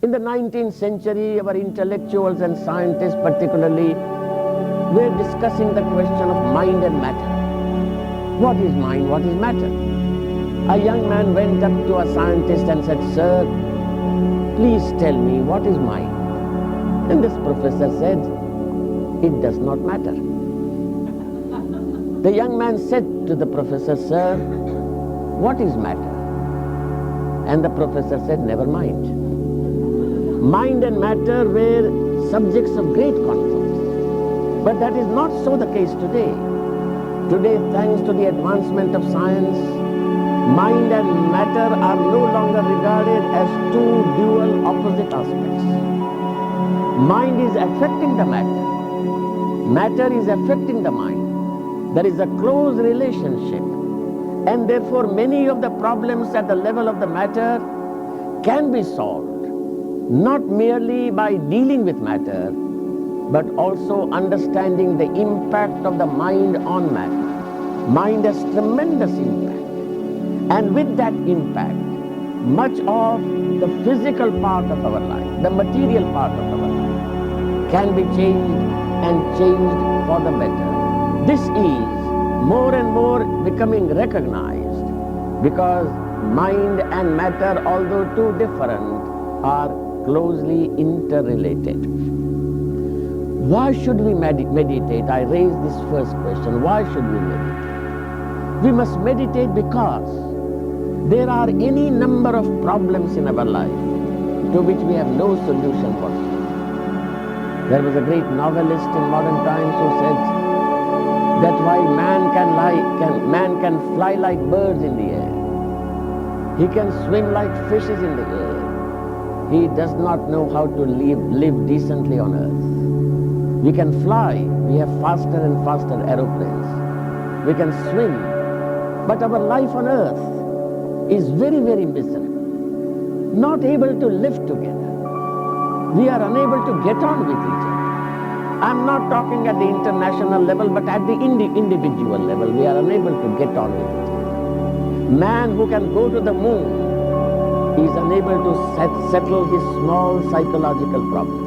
In the 19th century, our intellectuals and scientists particularly were discussing the question of mind and matter. What is mind? What is matter? A young man went up to a scientist and said, "Sir, please tell me, what is mind?" And this professor said, "It does not matter." The young man said to the professor, "Sir, what is matter?" And the professor said, "Never mind." Mind and matter were subjects of great controversy. But that is not so the case today. Today, thanks to the advancement of science, mind and matter are no longer regarded as two dual opposite aspects. Mind is affecting the matter. Matter is affecting the mind. There is a close relationship. And therefore, many of the problems at the level of the matter can be solved, not merely by dealing with matter, but also understanding the impact of the mind on matter. Mind has tremendous impact. And with that impact, much of the physical part of our life, the material part of our life, can be changed and changed for the better. This is more and more becoming recognized because mind and matter, although too different, are closely interrelated. Why should we meditate? I raise this first question. Why should we meditate? We must meditate because there are any number of problems in our life to which we have no solution whatsoever. There was a great novelist in modern times who said that while man can fly like birds in the air, he can swim like fishes in the air, he does not know how to live decently on earth. We can fly, we have faster and faster aeroplanes. We can swim, but our life on earth is very, very miserable. Not able to live together. We are unable to get on with each other. I'm not talking at the international level, but at the individual level, we are unable to get on with each other. Man who can go to the moon is unable to settle his small psychological problems.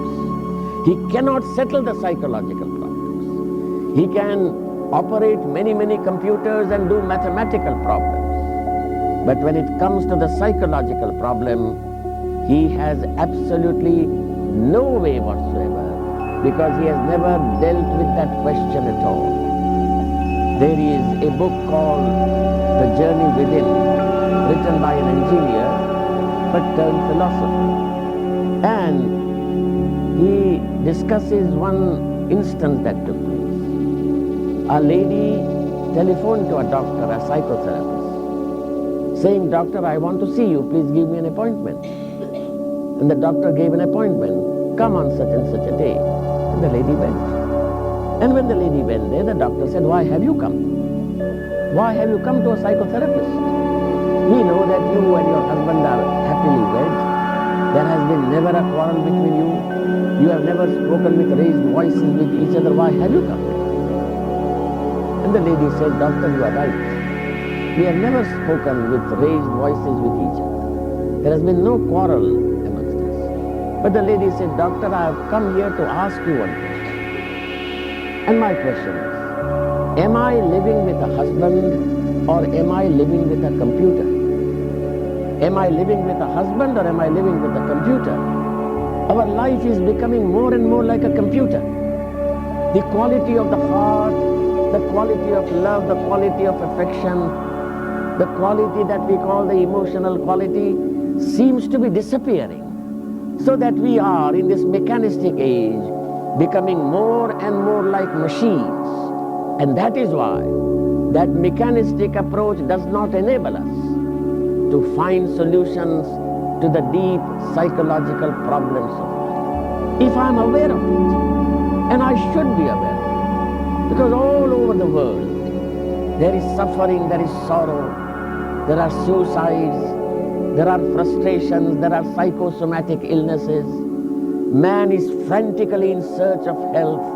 He cannot settle the psychological problems. He can operate many, many computers and do mathematical problems. But when it comes to the psychological problem, he has absolutely no way whatsoever, because he has never dealt with that question at all. There is a book called The Journey Within, written by an engineer, but turned philosopher. And he discusses one instance that took place. A lady telephoned to a doctor, a psychotherapist, saying, "Doctor, I want to see you, please give me an appointment." And the doctor gave an appointment, "Come on such and such a day." And the lady went. And when the lady went there, the doctor said, "Why have you come? Why have you come to a psychotherapist? We know that you and your husband are happily wed. There has been never a quarrel between you. You have never spoken with raised voices with each other. Why have you come?" And the lady said, "Doctor, you are right. We have never spoken with raised voices with each other. There has been no quarrel amongst us." But the lady said, "Doctor, I have come here to ask you one question. And my question is, am I living with a husband or am I living with a computer? Am I living with a husband or am I living with a computer?" Our life is becoming more and more like a computer. The quality of the heart, the quality of love, the quality of affection, the quality that we call the emotional quality seems to be disappearing. So that we are in this mechanistic age becoming more and more like machines. And that is why that mechanistic approach does not enable us to find solutions to the deep psychological problems of life. If I'm aware of it, and I should be aware of it, because all over the world there is suffering, there is sorrow, there are suicides, there are frustrations, there are psychosomatic illnesses. Man is frantically in search of health,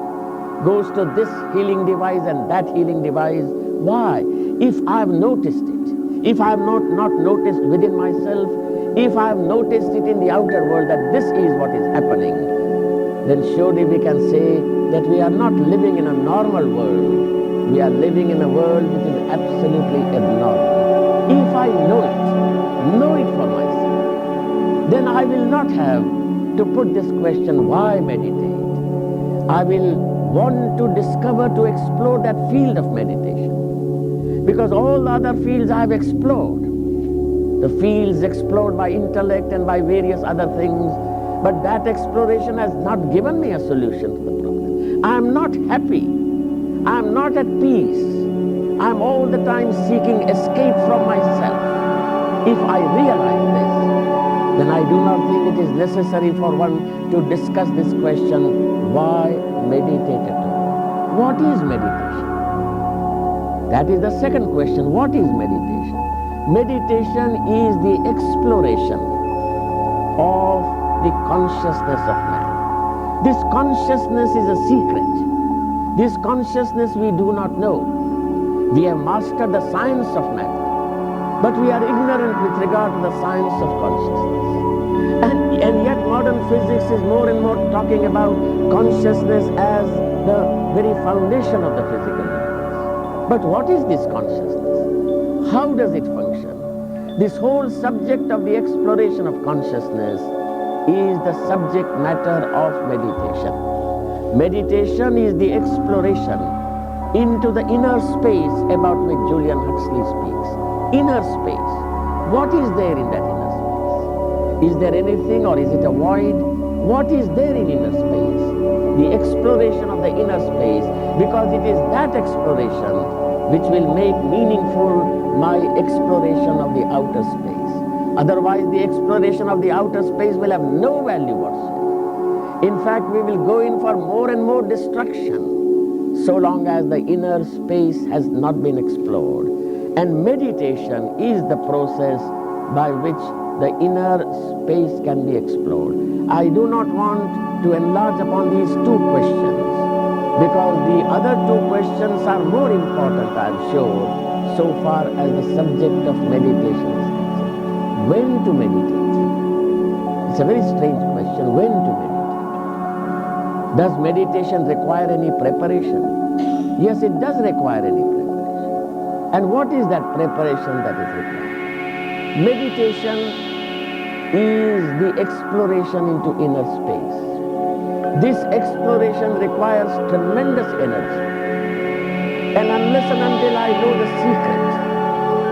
goes to this healing device and that healing device. Why? If I have noticed it, if I have not noticed within myself, If I have noticed it in the outer world that this is what is happening, then surely we can say that we are not living in a normal world. We are living in a world which is absolutely abnormal. If I know it for myself, then I will not have to put this question, why meditate? I will want to discover, to explore that field of meditation. Because all the other fields I have explored. The fields explored by intellect and by various other things, but that exploration has not given me a solution to the problem. I am not happy. I am not at peace. I am all the time seeking escape from myself. If I realize this, then I do not think it is necessary for one to discuss this question, why meditate at all? What is meditation? That is the second question, what is meditation? Meditation is the exploration of the consciousness of man. This consciousness is a secret. This consciousness we do not know. We have mastered the science of matter, but we are ignorant with regard to the science of consciousness. And yet modern physics is more and more talking about consciousness as the very foundation of the physical universe. But what is this consciousness? How does it function? This whole subject of the exploration of consciousness is the subject matter of meditation. Meditation is the exploration into the inner space about which Julian Huxley speaks. Inner space. What is there in that inner space? Is there anything or is it a void? What is there in inner space? The exploration of the inner space, because it is that exploration which will make meaningful my exploration of the outer space. Otherwise, the exploration of the outer space will have no value whatsoever. In fact, we will go in for more and more destruction so long as the inner space has not been explored. And meditation is the process by which the inner space can be explored. I do not want to enlarge upon these two questions, because the other two questions are more important, I am sure, so far as the subject of meditation is concerned. When to meditate? It's a very strange question, when to meditate? Does meditation require any preparation? Yes, it does require any preparation. And what is that preparation that is required? Meditation is the exploration into inner space. This exploration requires tremendous energy. And unless and until I know the secret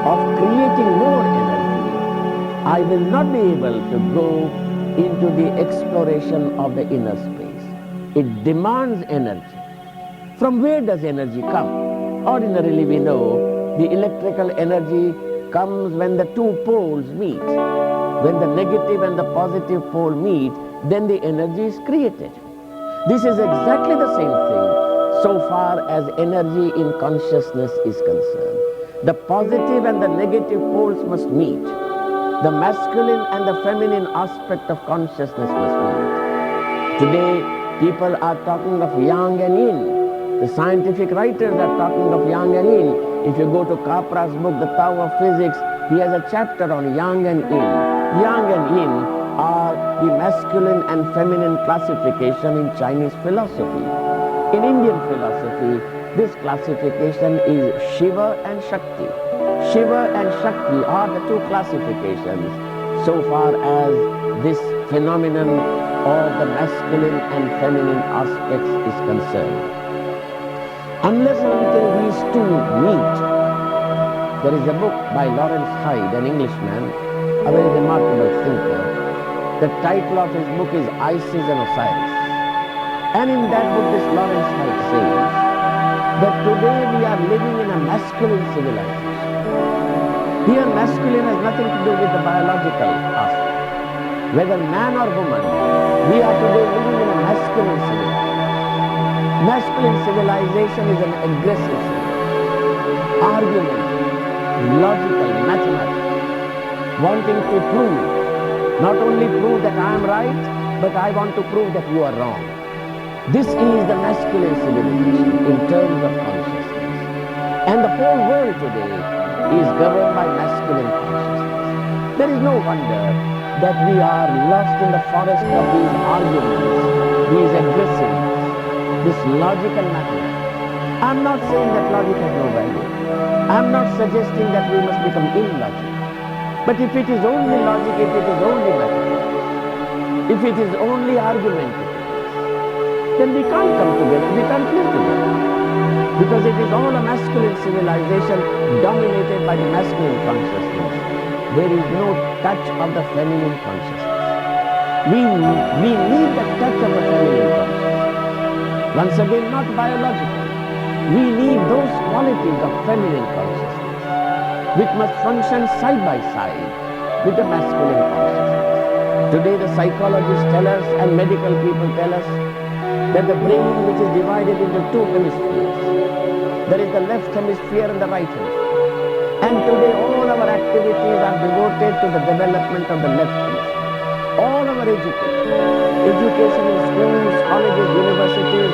of creating more energy, I will not be able to go into the exploration of the inner space. It demands energy. From where does energy come? Ordinarily we know the electrical energy comes when the two poles meet. When the negative and the positive pole meet, then the energy is created. This is exactly the same thing so far as energy in consciousness is concerned. The positive and the negative poles must meet. The masculine and the feminine aspect of consciousness must meet. Today, people are talking of yang and yin. The scientific writers are talking of yang and yin. If you go to Capra's book, The Tao of Physics, he has a chapter on yang and yin. Yang and yin are the masculine and feminine classification in Chinese philosophy. In Indian philosophy, this classification is Shiva and Shakti. Shiva and Shakti are the two classifications so far as this phenomenon of the masculine and feminine aspects is concerned. Unless and until these two meet, there is a book by Lawrence Hyde, an Englishman, a very remarkable thinker. The title of his book is Isis and Osiris. And in that book, this Lawrence Hyde says that today we are living in a masculine civilization. Here, masculine has nothing to do with the biological aspect. Whether man or woman, we are today living in a masculine civilization. Masculine civilization is an aggressive civilization. Argument, logical, mathematical, wanting to prove, not only prove that I am right, but I want to prove that you are wrong. This is the masculine civilization in terms of consciousness. And the whole world today is governed by masculine consciousness. There is no wonder that we are lost in the forest of these arguments, these aggressiveness, this logical mathematics. I'm not saying that logic has no value. I'm not suggesting that we must become illogical. But if it is only logic, if it is only mathematics, if it is only argumentative, then we can't come together, we can't live together. Because it is all a masculine civilization dominated by the masculine consciousness. There is no touch of the feminine consciousness. We need the touch of the feminine consciousness. Once again, not biological. We need those qualities of feminine consciousness which must function side by side with the masculine consciousness. Today the psychologists tell us and medical people tell us that the brain, which is divided into two hemispheres, there is the left hemisphere and the right hemisphere. And today all our activities are devoted to the development of the left hemisphere. All our education in schools, colleges, universities,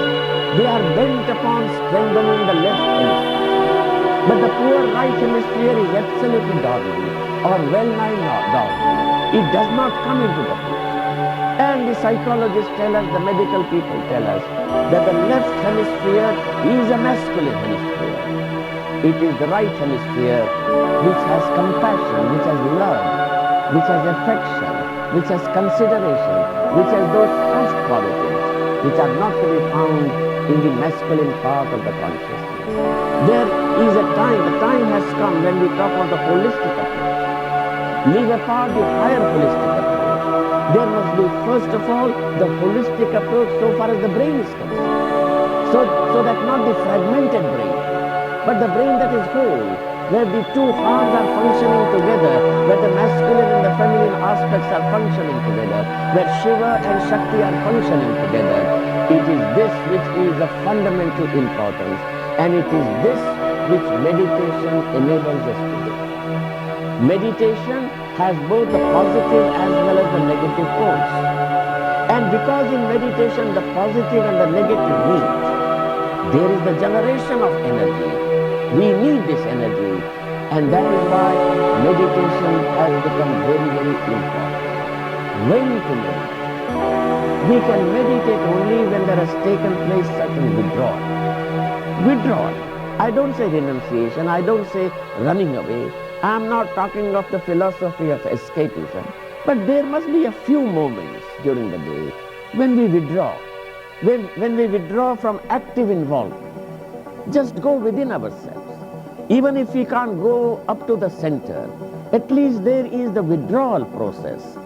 they are bent upon strengthening the left hemisphere. But the poor right hemisphere is absolutely dormant or well-nigh dormant. It does not come into the picture. And the psychologists tell us, the medical people tell us, that the left hemisphere is a masculine hemisphere. It is the right hemisphere which has compassion, which has love, which has affection, which has consideration, which has those soft qualities which are not to be found in the masculine part of the consciousness. There is a time, the time has come when we talk of the holistic approach. Leave apart the higher holistic approach. There must be, first of all, the holistic approach so far as the brain is concerned. So that not the fragmented brain, but the brain that is whole, where the two halves are functioning together, where the masculine and the feminine aspects are functioning together, where Shiva and Shakti are functioning together. It is this which is of fundamental importance, and it is this which meditation enables us to do. Meditation has both the positive as well as the negative poles. And because in meditation the positive and the negative meet, there is the generation of energy. We need this energy, and that is why meditation has become very, very important. When to meditate? We can meditate only when there has taken place certain withdrawal. Withdrawal. I don't say renunciation, I don't say running away. I am not talking of the philosophy of escapism. But there must be a few moments during the day when we withdraw. When we withdraw from active involvement. Just go within ourselves. Even if we can't go up to the center, at least there is the withdrawal process.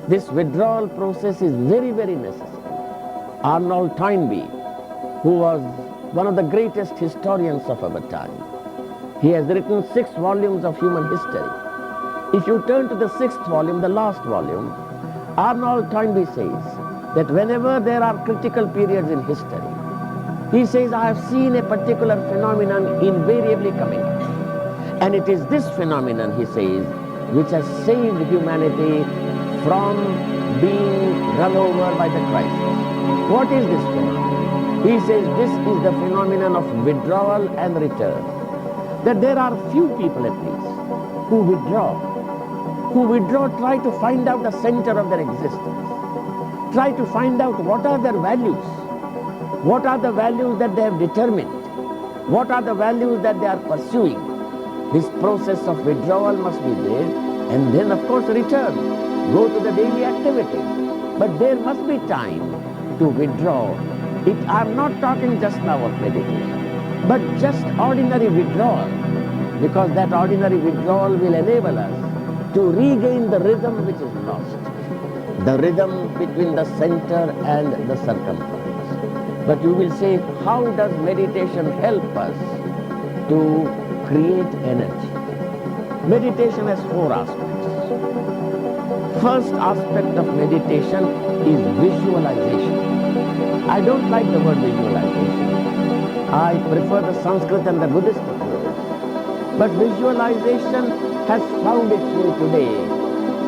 This withdrawal process is very, very necessary. Arnold Toynbee, who was one of the greatest historians of our time, he has written 6 volumes of human history. If you turn to the 6th volume, the last volume, Arnold Toynbee says that whenever there are critical periods in history, he says, I have seen a particular phenomenon invariably coming up. And it is this phenomenon, he says, which has saved humanity from being run over by the crisis. What is this phenomenon? He says this is the phenomenon of withdrawal and return. That there are few people at least who withdraw, try to find out the center of their existence, try to find out what are their values, what are the values that they have determined, what are the values that they are pursuing. This process of withdrawal must be there, and then of course return, go to the daily activities. But there must be time to withdraw. I'm not talking just now of meditation, but just ordinary withdrawal, because that ordinary withdrawal will enable us to regain the rhythm which is lost, the rhythm between the center and the circumference. But you will say, how does meditation help us to create energy? Meditation has 4 aspects. First aspect of meditation is visualization. I don't like the word visualization. I prefer the Sanskrit and the Buddhist approach. But visualization has found its way today,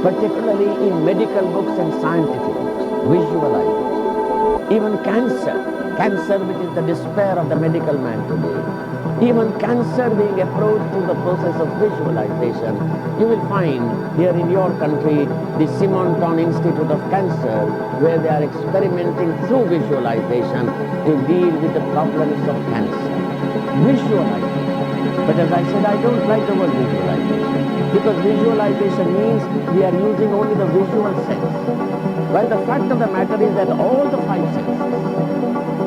particularly in medical books and scientific books. Visualization. Even cancer cancer, which is the despair of the medical man today. Even cancer being approached through the process of visualization. You will find here in your country the Simonton Institute of Cancer, where they are experimenting through visualization to deal with the problems of cancer. Visualization. But as I said, I don't like the word visualization, because visualization means we are using only the visual sense. While the fact of the matter is that all the five senses,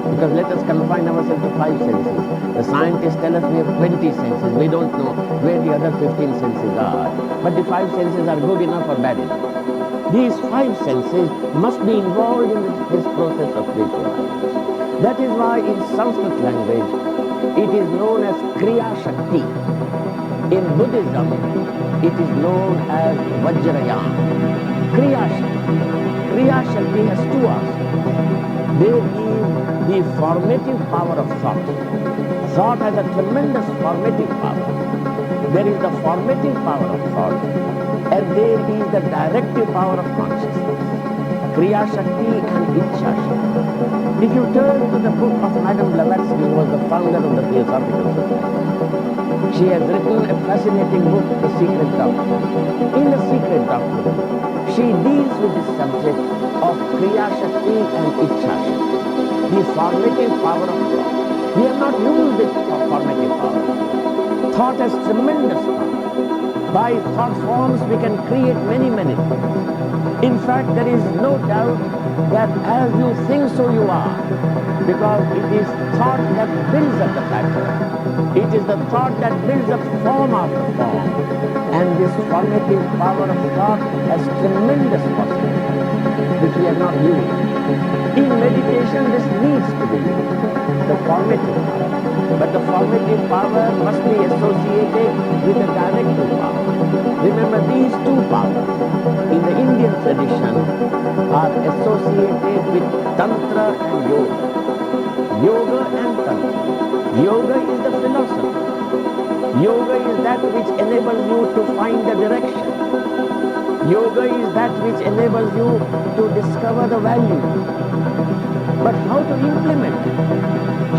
because let us confine ourselves to five senses. The scientists tell us we have 20 senses. We don't know where the other 15 senses are. But the five senses are good enough or bad enough. These five senses must be involved in this process of visualization. That is why in Sanskrit language, it is known as Kriya Shakti. In Buddhism, it is known as Vajrayana. Kriya Shakti. Kriya Shakti has two aspects. There is the formative power of thought. Thought has a tremendous formative power. There is the formative power of thought, and there is the directive power of consciousness. Kriya Shakti and Ichcha Shakti. If you turn to the book of Madame Blavatsky, who was the founder of the Theosophical Society, she has written a fascinating book, The Secret Doctrine. In The Secret Doctrine, she deals with the subject of Kriya Shakti and Ichcha Shakti, the formative power of thought. We have not used this formative power. Thought has tremendous power. By thought forms we can create many things. In fact, there is no doubt that as you think, so you are, because it is thought that builds up the pattern. It is the thought that builds up form after form. And this formative power of thought has tremendous possibilities, which we have not used. In meditation, this needs to be used, the formative power. But the formative power must be associated with the directive power. Remember, these two powers in the Indian tradition are associated with Tantra and Yoga. Yoga and Tantra. Yoga is the philosophy. Yoga is that which enables you to find the direction. Yoga is that which enables you to discover the value. But how to implement it?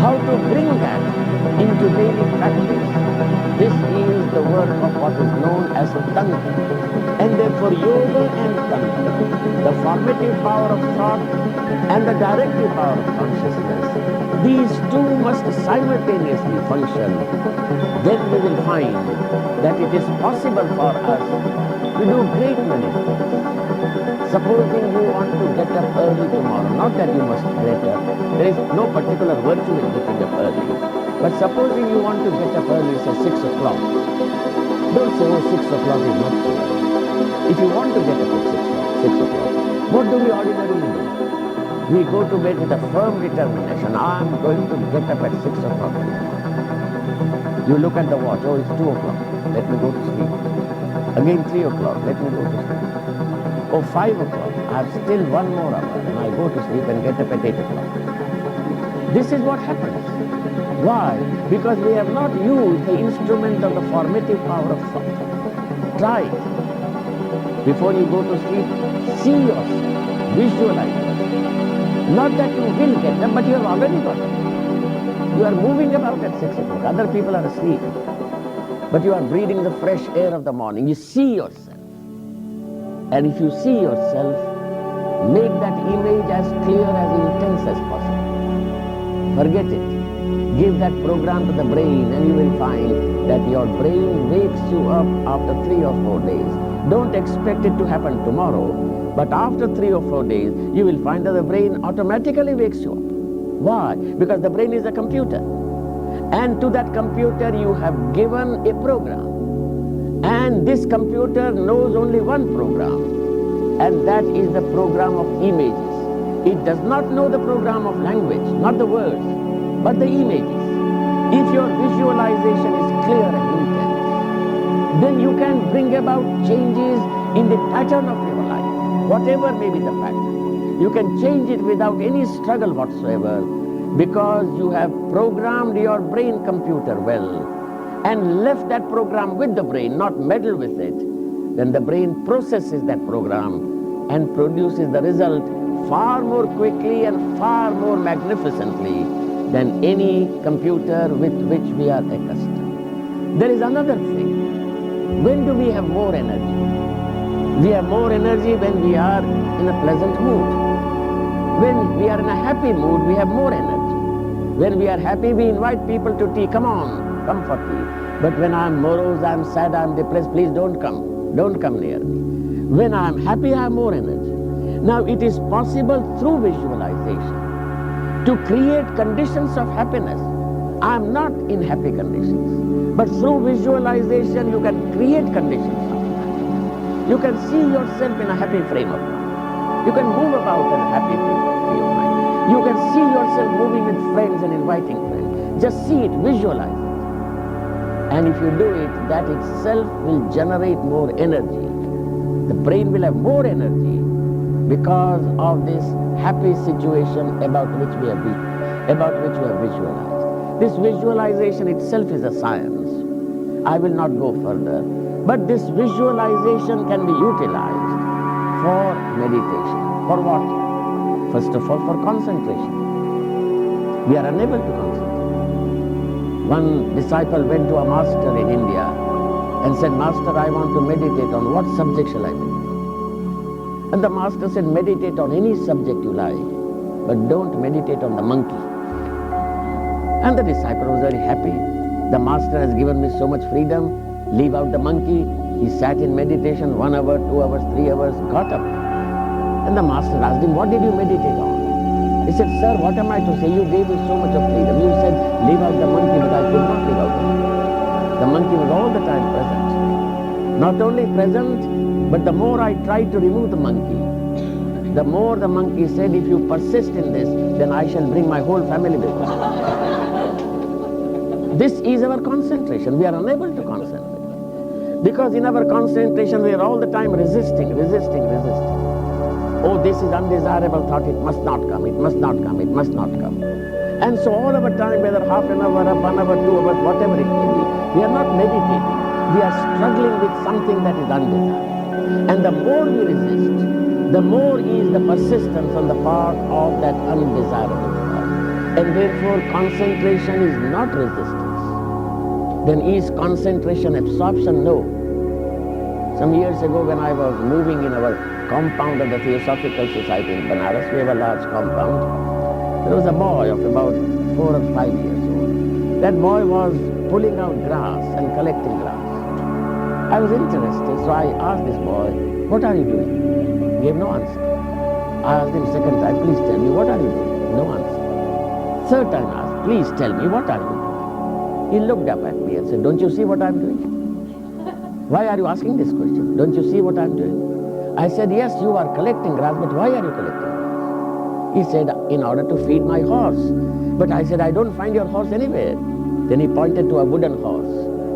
How to bring that into daily practice? This is the work of what is known as Tantra. And therefore Yoga and Tantra, the formative power of thought and the directive power of consciousness, these two must simultaneously function. Then we will find that it is possible for us to do great many things. Supposing you want to get up early tomorrow, not that you must get up, there is no particular virtue in getting up early, but supposing you want to get up early, say 6 o'clock, don't say, oh, 6 o'clock is not too early. If you want to get up at 6 o'clock, what do we ordinarily do? We go to bed with a firm determination. I am going to get up at 6 o'clock. You look at the watch, oh, it's 2 o'clock, let me go to sleep. Again 3 o'clock, let me go to sleep. Oh, 5 o'clock, I have still 1 more hour, and I go to sleep and get up at 8 o'clock. This is what happens. Why? Because we have not used the instrument of the formative power of thought. Try it. Before you go to sleep, see yourself, visualize yourself. Not that you will get up, but you have already got up. You are moving about at 6 o'clock. Other people are asleep. But you are breathing the fresh air of the morning. You see yourself. And if you see yourself, make that image as clear, as intense as possible. Forget it. Give that program to the brain and you will find that your brain wakes you up after 3 or 4 days. Don't expect it to happen tomorrow, but after 3 or 4 days, you will find that the brain automatically wakes you up. Why? Because the brain is a computer. And to that computer you have given a program. And this computer knows only one program, and that is the program of images. It does not know the program of language, not the words, but the images. If your visualization is clear and intense, then you can bring about changes in the pattern of your life, whatever may be the pattern. You can change it without any struggle whatsoever, because you have programmed your brain computer well and left that program with the brain, not meddle with it. Then the brain processes that program and produces the result far more quickly and far more magnificently than any computer with which we are accustomed. There is another thing. When do we have more energy? We have more energy when we are in a pleasant mood. When we are in a happy mood, we have more energy. When we are happy, we invite people to tea. Come on, come for tea. But when I am morose, I am sad, I am depressed, please don't come. Don't come near me. When I am happy, I have more energy. Now it is possible through visualization to create conditions of happiness. I am not in happy conditions, but through visualization you can create conditions of happiness. You can see yourself in a happy frame of mind. You can move about in a happy frame of mind. You can see yourself moving with friends and inviting friends. Just see it, visualize it. And if you do it, that itself will generate more energy. The brain will have more energy because of this happy situation about which we have visualized. This visualization itself is a science. I will not go further. But this visualization can be utilized for meditation. For what? First of all, for concentration. We are unable to concentrate. One disciple went to a master in India and said, Master, I want to meditate. On what subject shall I meditate? And the master said, meditate on any subject you like, but don't meditate on the monkey. And the disciple was very happy. The master has given me so much freedom. Leave out the monkey. He sat in meditation 1 hour, 2 hours, 3 hours, got up. And the master asked him, what did you meditate on? He said, Sir, what am I to say? You gave me so much of freedom. You said, leave out the monkey, but I could not leave out the monkey. The monkey was all the time present. Not only present, but the more I tried to remove the monkey, the more the monkey said, if you persist in this, then I shall bring my whole family with me. This is our concentration. We are unable to concentrate. Because in our concentration, we are all the time resisting. Oh, this is undesirable thought, it must not come, it must not come, it must not come. And so all our time, whether half an hour, 1 hour, 2 hours, whatever it may be, we are not meditating. We are struggling with something that is undesirable. And the more we resist, the more is the persistence on the part of that undesirable thought. And therefore concentration is not resistance. Then is concentration absorption? No. Some years ago when I was moving in our compound of the Theosophical Society in Banaras, we have a large compound. There was a boy of about 4 or 5 years old. That boy was pulling out grass and collecting grass. I was interested, so I asked this boy, what are you doing? He gave no answer. I asked him second time, please tell me, what are you doing? No answer. Third time I asked, please tell me, what are you doing? He looked up at me and said, don't you see what I'm doing? Why are you asking this question? Don't you see what I'm doing? I said, yes, you are collecting grass, but why are you collecting grass? He said, in order to feed my horse. But I said, I don't find your horse anywhere. Then he pointed to a wooden horse.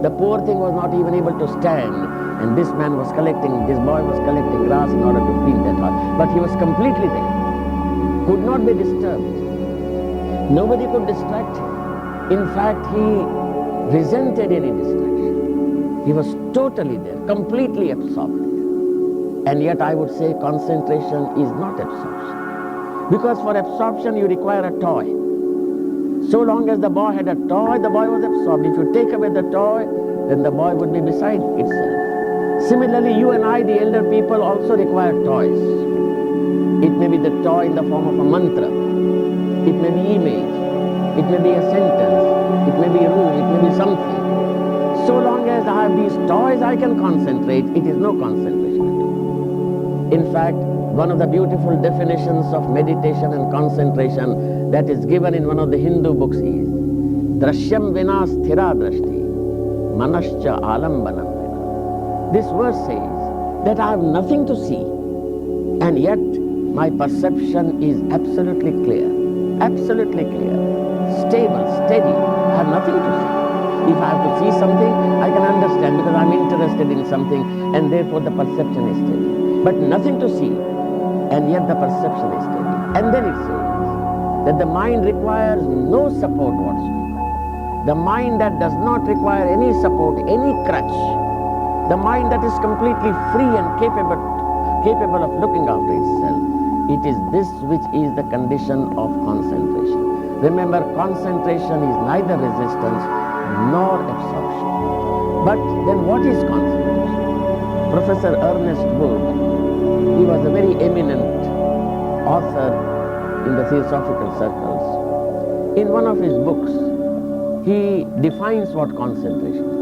The poor thing was not even able to stand, and this boy was collecting grass in order to feed that horse. But he was completely there, could not be disturbed. Nobody could distract him. In fact, he resented any distraction. He was totally there, completely absorbed. And yet I would say concentration is not absorption. Because for absorption you require a toy. So long as the boy had a toy, the boy was absorbed. If you take away the toy, then the boy would be beside itself. Similarly, you and I, the elder people, also require toys. It may be the toy in the form of a mantra. It may be image. It may be a sentence. It may be a room. It may be something. So long as I have these toys, I can concentrate. It is no concentration at all. In fact, one of the beautiful definitions of meditation and concentration that is given in one of the Hindu books is Drashyam vina sthira drashti manascha alambanam vina. This verse says that I have nothing to see, and yet my perception is absolutely clear, stable, steady. I have nothing to see. If I have to see something, I can understand because I am interested in something, and therefore the perception is steady. But nothing to see, and yet the perception is steady. And then it says that the mind requires no support whatsoever. The mind that does not require any support, any crutch, the mind that is completely free and capable of looking after itself, It is this which is the condition of concentration. Remember, concentration is neither resistance nor absorption. But then what is concentration? Professor Ernest Wood, he was a very eminent author in the theosophical circles. In one of his books, he defines what concentration is.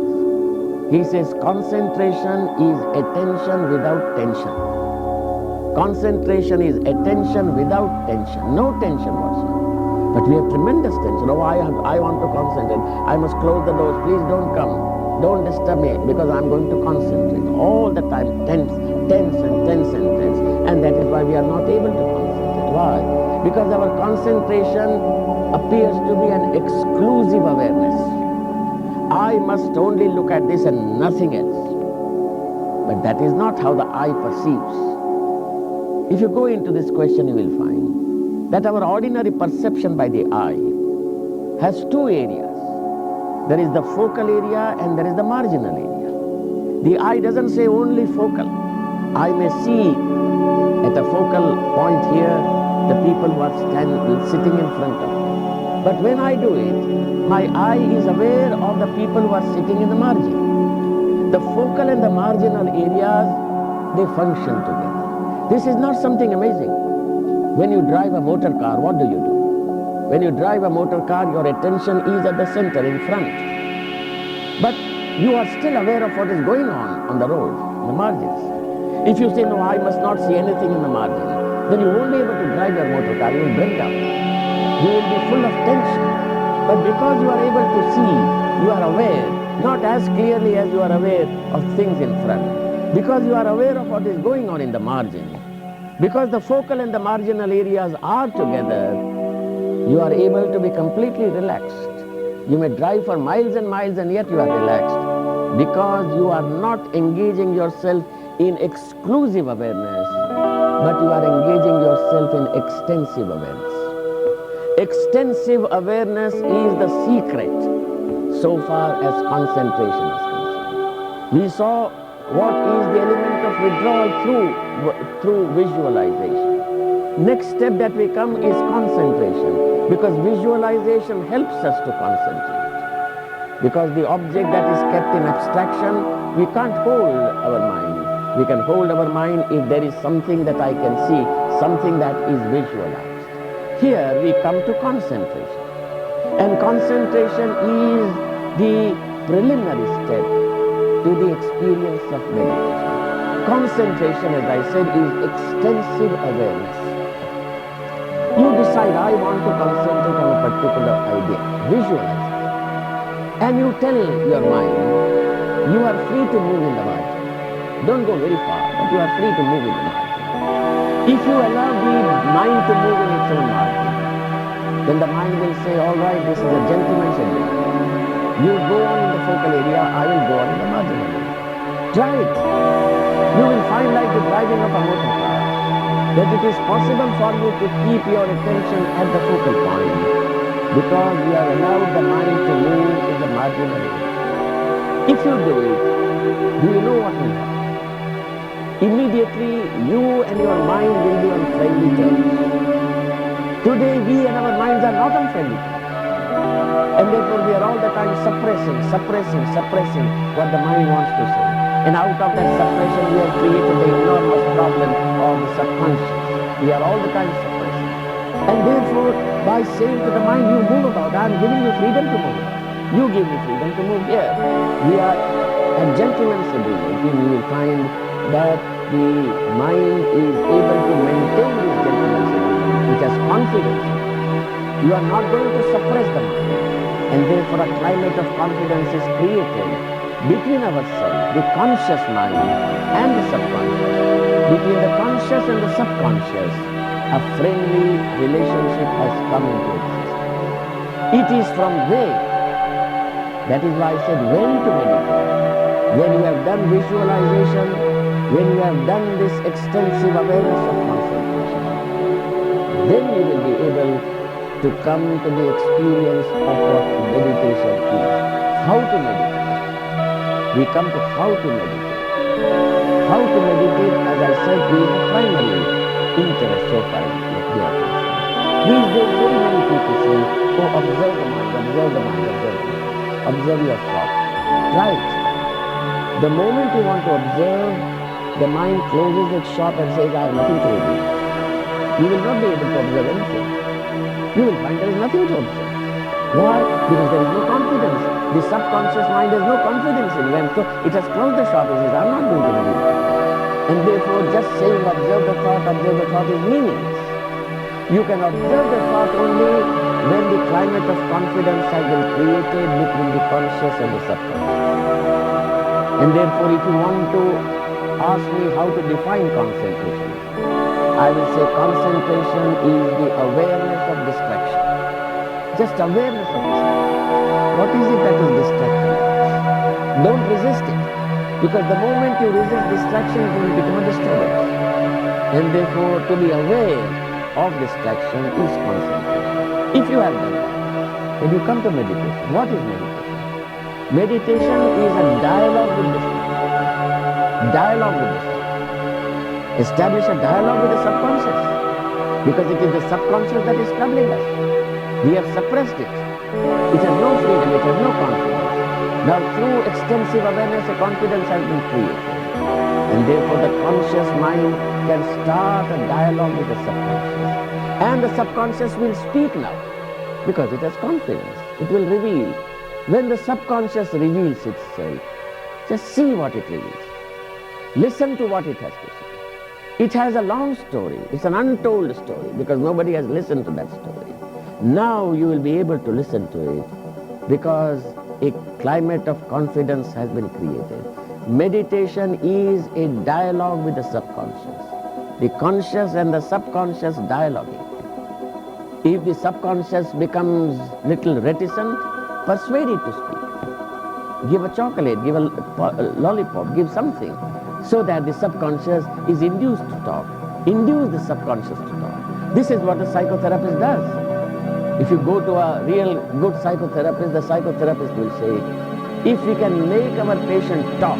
He says concentration is attention without tension. Concentration is attention without tension, no tension whatsoever. But we have tremendous tension. Oh, I want to concentrate. I must close the doors. Please don't come. Don't disturb me because I'm going to concentrate. All the time, tense. And that is why we are not able to concentrate. Why? Because our concentration appears to be an exclusive awareness. I must only look at this and nothing else. But that is not how the eye perceives. If you go into this question, you will find that our ordinary perception by the eye has two areas. There is the focal area and there is the marginal area. The eye doesn't say only focal. I may see at a focal point here the people who are sitting in front of me. But when I do it, my eye is aware of the people who are sitting in the margin. The focal and the marginal areas, they function together. This is not something amazing. When you drive a motor car, what do? When you drive a motor car, your attention is at the center, in front. But you are still aware of what is going on the road, the margins. If you say, no, I must not see anything in the margin, then you won't be able to drive your motor car, you will break down. You will be full of tension. But because you are able to see, you are aware, not as clearly as you are aware of things in front. Because you are aware of what is going on in the margin, because the focal and the marginal areas are together, you are able to be completely relaxed. You may drive for miles and miles and yet you are relaxed because you are not engaging yourself in exclusive awareness, but you are engaging yourself in extensive awareness. Extensive awareness is the secret so far as concentration is concerned. We saw what is the element of withdrawal through visualization. Next step that we come is concentration, because visualization helps us to concentrate. Because the object that is kept in abstraction, we can't hold our mind. We can hold our mind if there is something that I can see, something that is visualized. Here we come to concentration. And concentration is the preliminary step to the experience of meditation. Concentration, as I said, is extensive awareness. You decide, I want to concentrate on a particular idea, visualize it. And you tell your mind, you are free to move in the margin. Don't go very far, but you are free to move in the margin. If you allow the mind to move in its own margin, then the mind will say, all right, this is a gentleman's agreement. You go on in the focal area, I will go on in the marginal area. Try it. You will find, like the driving of a motor car, that it is possible for you to keep your attention at the focal point because you have allowed the mind to move in the marginal area. If you do it, do you know what will happen? Immediately, you and your mind will be on friendly terms. Today, we and our minds are not on friendly terms. And therefore we are all the time suppressing what the mind wants to say. And out of that suppression we have created the enormous problem of the subconscious. We are all the time suppressing. And therefore by saying to the mind, you move about, I am giving you freedom to move. You give me freedom to move here. We are a gentleman's agreement. You will find that the mind is able to maintain this gentleman's agreement. It has confidence. You are not going to suppress the mind. And therefore a climate of confidence is created between ourselves, the conscious mind and the subconscious. Between the conscious and the subconscious, a friendly relationship has come into existence. It is from there. That is why I said when to meditate. When you have done visualization, when you have done this extensive awareness of concentration, then you will be able to come to the experience of what meditation is. How to meditate. We come to how to meditate. How to meditate, as I said, is primary. interest so far as we are concerned. These days, very many people say, oh, observe the mind, observe the mind, observe the mind. Observe your thought. Try it. The moment you want to observe, the mind closes its shop and says, I have nothing to reveal. You will not be able to observe anything. You will find there is nothing to observe. Why? Because there is no confidence. The subconscious mind has no confidence in when, so it has closed the shop and says, I am not going to reveal it. And therefore, just saying observe the thought is meaningless. You can observe the thought only when the climate of confidence has been created between the conscious and the subconscious. And therefore, if you want to ask me how to define concentration, I will say concentration is the awareness of distraction. Just awareness of distraction. What is it that is distracting? Don't resist it. Because the moment you resist distraction, it will become a disturbance. And therefore, to be aware of distraction is concentration. If you have done that, then you come to meditation. What is meditation? Meditation is a dialogue with distraction. Dialogue with distraction. Establish a dialogue with the subconscious. Because it is the subconscious that is troubling us. We have suppressed it. It has no freedom, it has no confidence. Now through extensive awareness, a confidence has been created. And therefore the conscious mind can start a dialogue with the subconscious. And the subconscious will speak now, because it has confidence. It will reveal. When the subconscious reveals itself, just see what it reveals. Listen to what it has to say. It has a long story. It's an untold story, because nobody has listened to that story. Now you will be able to listen to it, because a climate of confidence has been created. Meditation is a dialogue with the subconscious. The conscious and the subconscious dialoguing. If the subconscious becomes little reticent, persuade it to speak. Give a chocolate, give a lollipop, give something, so that the subconscious is induced to talk. Induce the subconscious to talk. This is what the psychotherapist does. If you go to a real good psychotherapist, the psychotherapist will say, if we can make our patient talk,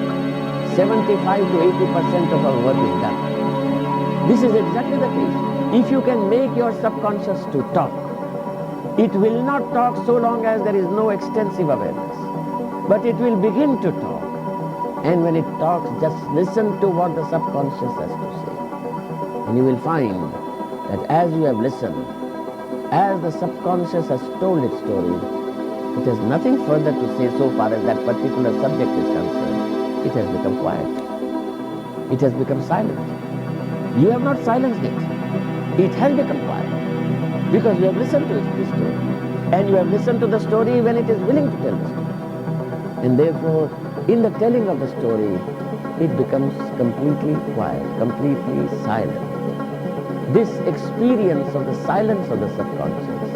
75 to 80% of our work is done. This is exactly the case. If you can make your subconscious to talk, it will not talk so long as there is no extensive awareness. But it will begin to talk. And when it talks, just listen to what the subconscious has to say. And you will find that as you have listened, as the subconscious has told its story, it has nothing further to say so far as that particular subject is concerned. It has become quiet. It has become silent. You have not silenced it. It has become quiet. Because you have listened to the story. And you have listened to the story when it is willing to tell the story. And therefore, in the telling of the story, it becomes completely quiet, completely silent. This experience of the silence of the subconscious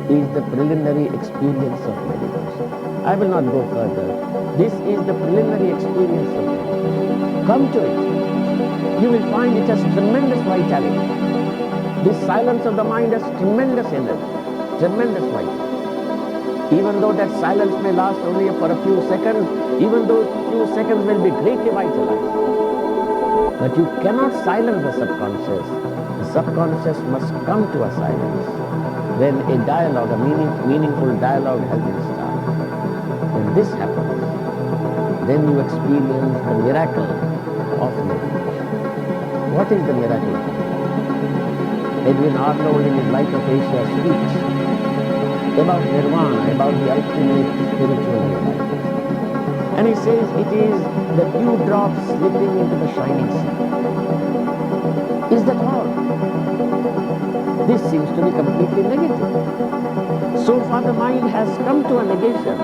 is the preliminary experience of meditation. I will not go further. This is the preliminary experience of meditation. Come to it. You will find it has tremendous vitality. This silence of the mind has tremendous energy, tremendous vitality. Even though that silence may last only for a few seconds, even those few seconds will be greatly vitalized. But you cannot silence the subconscious. The subconscious must come to a silence when a dialogue, a meaningful dialogue has been started. When this happens, then you experience the miracle of meditation. What is the miracle of meditation? Edwin Arnold in his Life of Asia speaks about nirvana, about the ultimate spiritual realization. And he says it is the dewdrop slipping into the shining sea. Is that all? This seems to be completely negative. So far the mind has come to a negation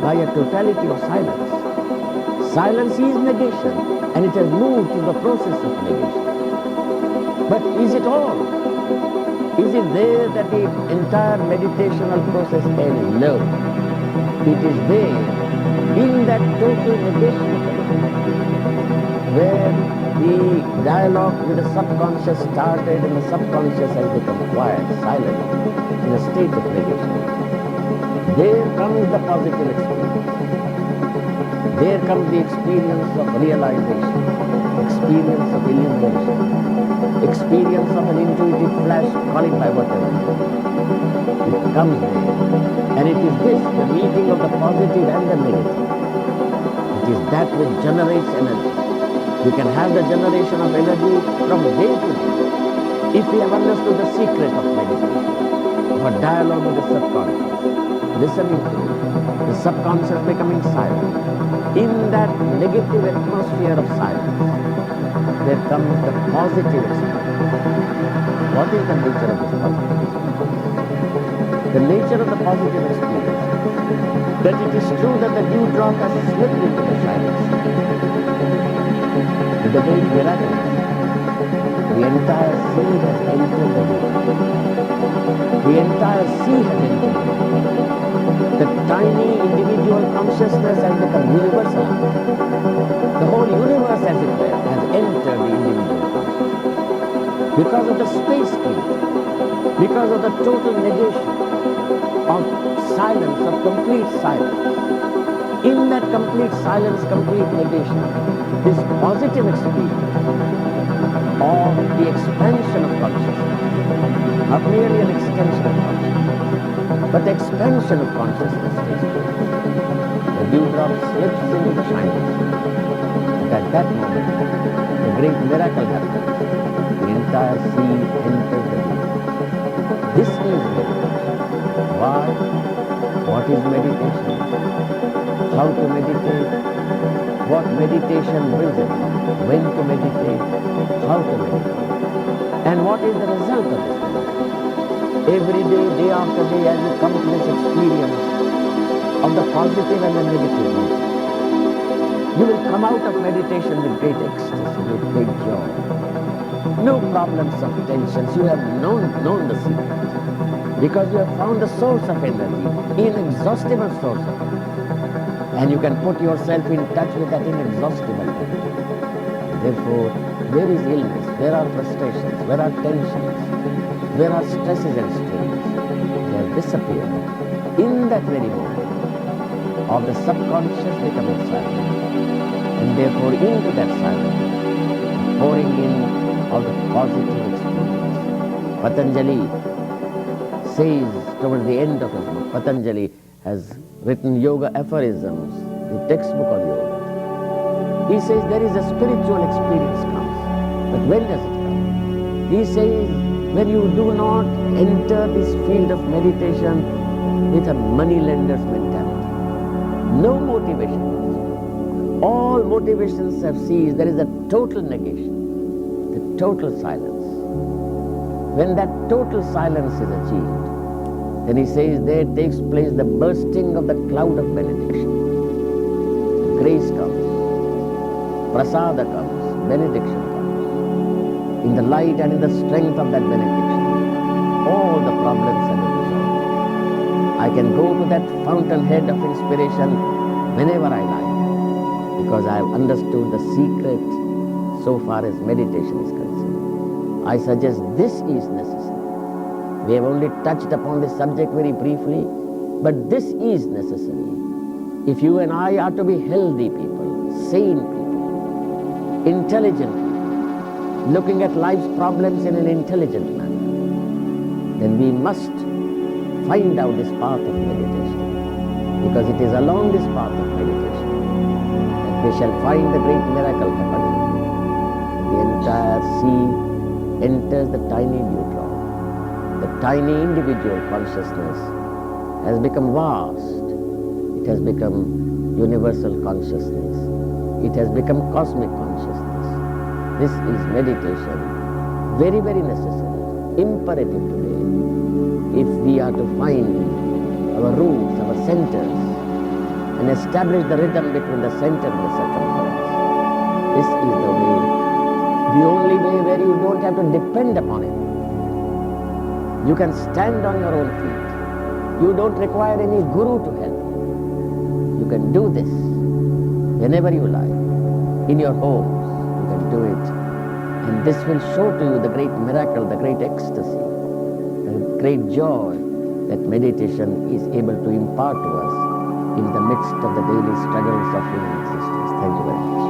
by a totality of silence. Silence is negation, and it has moved to the process of negation. But is it all? Is it there that the entire meditational process ends? No. It is there, in that total negation, where the dialogue with the subconscious started and the subconscious has become quiet, silent, in a state of negation. There comes the positive experience. There comes the experience of realization, experience of illumination, experience of an intuitive flash, call it by whatever. It comes there. And it is this, the meeting of the positive and the negative. It is that which generates energy. We can have the generation of energy from day to day. If we have understood the secret of meditation, of a dialogue with the subconscious, listening to it, the subconscious becoming silent. In that negative atmosphere of silence, there comes the positive experience. What is the nature of this positive experience? The nature of the positive experience, that it is true that the dewdrop has slipped into the silence. With the great miracle, the entire sea has entered the dewdrop. The entire sea has entered the dewdrop. The tiny individual consciousness has become universal. The whole universe, as it were, has entered the individual consciousness. Because of the space created, because of the total negation of silence, of complete silence. In that complete silence, complete negation, this positive experience of the expansion of consciousness, not merely an extension of consciousness, but the expansion of consciousness takes place. The dewdrop slips into the shining sea. And at that moment, the great miracle happens. The entire sea enters the dewdrop. This is meditation. Why? What is meditation? How to meditate? What meditation brings us? When to meditate? How to meditate? And what is the result of this meditation? Every day, day after day, as you come to this experience of the positive and the negative nature, you will come out of meditation with great ecstasy, with great joy. No problems of tensions. You have known the secret. Because you have found the source of energy, inexhaustible source of energy. And you can put yourself in touch with that inexhaustible energy. Therefore, where is illness? Where are frustrations? Where are tensions? Where are stresses and strains? They have disappeared in that very moment of the subconscious becoming silent. And therefore, into that silence, pouring in of the positive experience. Patanjali says towards the end of his book, Patanjali has written Yoga Aphorisms, the textbook on yoga. He says there is a spiritual experience comes. But when does it come? He says when you do not enter this field of meditation with a money-lender's mentality. No motivation. All motivations have ceased. There is a total negation, the total silence. When that total silence is achieved, then he says there takes place the bursting of the cloud of benediction. The grace comes, prasada comes, benediction comes. In the light and in the strength of that benediction, all the problems are resolved. I can go to that fountainhead of inspiration whenever I like, because I have understood the secret so far as meditation is concerned. I suggest this is necessary. We have only touched upon this subject very briefly, but this is necessary. If you and I are to be healthy people, sane people, intelligent people, looking at life's problems in an intelligent manner, then we must find out this path of meditation. Because it is along this path of meditation that we shall find the great miracle happening. The entire sea enters the tiny dewdrop. The tiny individual consciousness has become vast. It has become universal consciousness. It has become cosmic consciousness. This is meditation, very, very necessary, imperative today, if we are to find our roots, our centers, and establish the rhythm between the center and the circumference. This is the way, the only way where you don't have to depend upon it. You can stand on your own feet. You don't require any guru to help you. You can do this whenever you like. In your homes, you can do it. And this will show to you the great miracle, the great ecstasy, the great joy that meditation is able to impart to us in the midst of the daily struggles of human existence. Thank you very much.